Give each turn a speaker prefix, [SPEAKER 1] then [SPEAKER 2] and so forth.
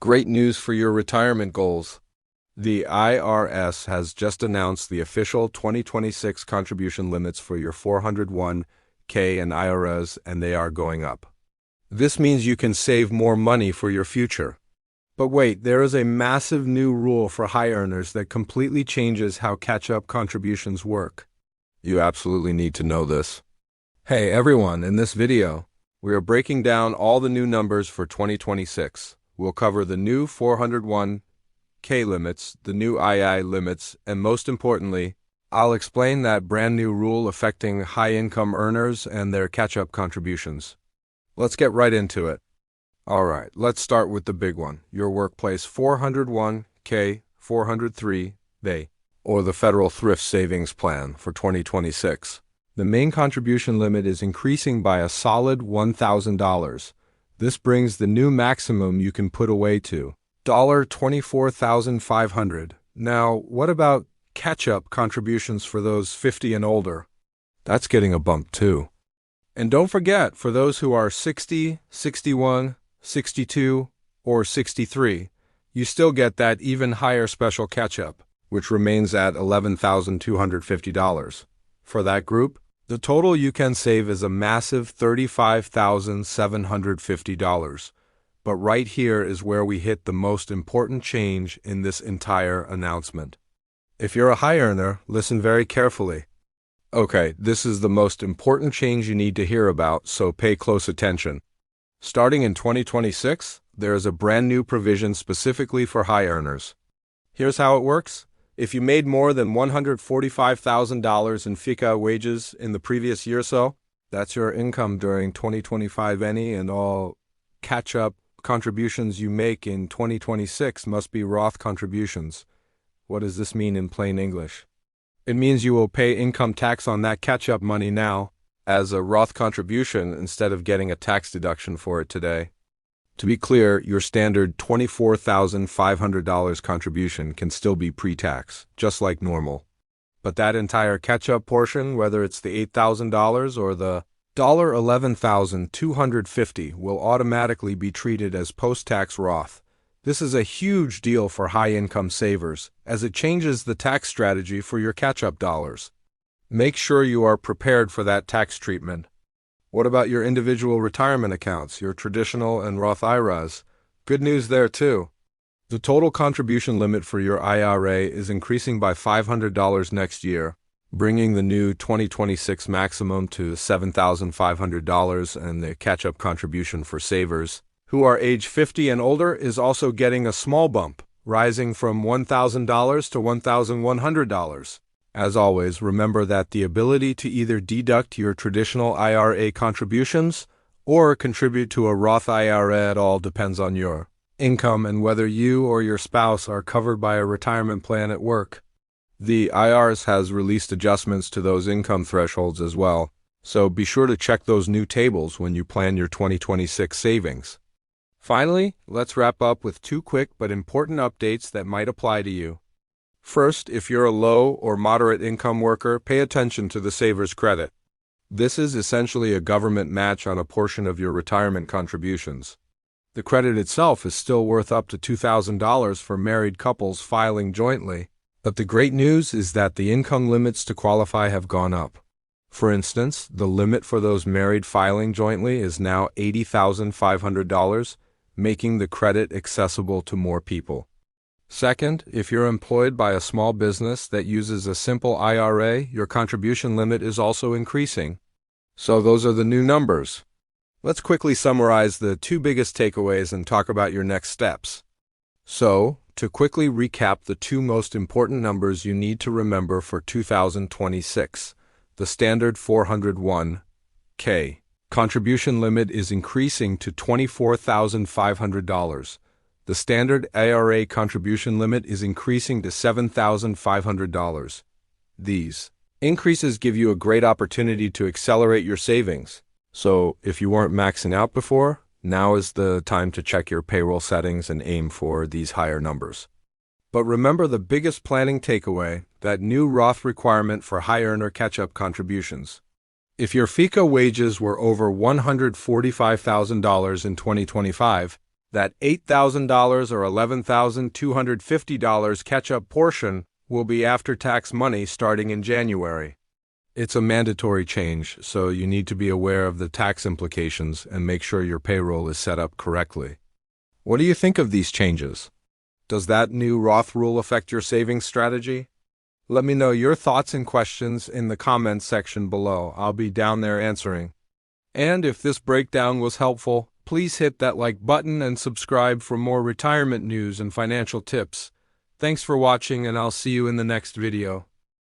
[SPEAKER 1] Great news for your retirement goals. The IRS has just announced the official 2026 contribution limits for your 401k and IRAs, and they are going up. This means you can save more money for your future. But wait, there is a massive new rule for high earners that completely changes how catch-up contributions work. You absolutely need to know this. Hey everyone, in this video, we are breaking down all the new numbers for 2026. We'll cover the new 401k limits, the new II limits, and most importantly, I'll explain that brand new rule affecting high-income earners and their catch-up contributions. Let's get right into it. Alright, let's start with the big one, your workplace 401k, 403, or the Federal Thrift Savings Plan for 2026. The main contribution limit is increasing by a solid $1,000. This brings the new maximum you can put away to $24,500. Now, what about catch-up contributions for those 50 and older? That's getting a bump too. And don't forget, for those who are 60, 61, 62, or 63, you still get that even higher special catch-up, which remains at $11,250. For that group, the total you can save is a massive $35,750. But right here is where we hit the most important change in this entire announcement. If you're a high earner, listen very carefully. Okay, this is the most important change you need to hear about, so pay close attention. Starting in 2026, there is a brand new provision specifically for high earners. Here's how it works. If you made more than $145,000 in FICA wages in the previous year or so, that's your income during 2025. Any and all catch-up contributions you make in 2026 must be Roth contributions. What does this mean in plain English? It means you will pay income tax on that catch-up money now as a Roth contribution instead of getting a tax deduction for it today. To be clear, your standard $24,500 contribution can still be pre-tax, just like normal. But that entire catch-up portion, whether it's the $8,000 or the $11,250, will automatically be treated as post-tax Roth. This is a huge deal for high-income savers, as it changes the tax strategy for your catch-up dollars. Make sure you are prepared for that tax treatment. What about your individual retirement accounts, your traditional and Roth IRAs? Good news there too. The total contribution limit for your IRA is increasing by $500 next year, bringing the new 2026 maximum to $7,500, and the catch-up contribution for savers who are age 50 and older is also getting a small bump, rising from $1,000 to $1,100. As always, remember that the ability to either deduct your traditional IRA contributions or contribute to a Roth IRA at all depends on your income and whether you or your spouse are covered by a retirement plan at work. The IRS has released adjustments to those income thresholds as well, so be sure to check those new tables when you plan your 2026 savings. Finally, let's wrap up with two quick but important updates that might apply to you. First, if you're a low or moderate income worker, pay attention to the Savers Credit. This is essentially a government match on a portion of your retirement contributions. The credit itself is still worth up to $2,000 for married couples filing jointly, but the great news is that the income limits to qualify have gone up. For instance, the limit for those married filing jointly is now $80,500, making the credit accessible to more people. Second, if you're employed by a small business that uses a simple IRA, your contribution limit is also increasing. So those are the new numbers. Let's quickly summarize the two biggest takeaways and talk about your next steps. So, to quickly recap the two most important numbers you need to remember for 2026, the standard 401k contribution limit is increasing to $24,500. The standard IRA contribution limit is increasing to $7,500. These increases give you a great opportunity to accelerate your savings. So, if you weren't maxing out before, now is the time to check your payroll settings and aim for these higher numbers. But remember the biggest planning takeaway, that new Roth requirement for high earner catch-up contributions. If your FICA wages were over $145,000 in 2025, That $8,000 or $11,250 catch-up portion will be after-tax money starting in January. It's a mandatory change, so you need to be aware of the tax implications and make sure your payroll is set up correctly. What do you think of these changes? Does that new Roth rule affect your savings strategy? Let me know your thoughts and questions in the comments section below. I'll be down there answering. And if this breakdown was helpful, please hit that like button and subscribe for more retirement news and financial tips. Thanks for watching, and I'll see you in the next video.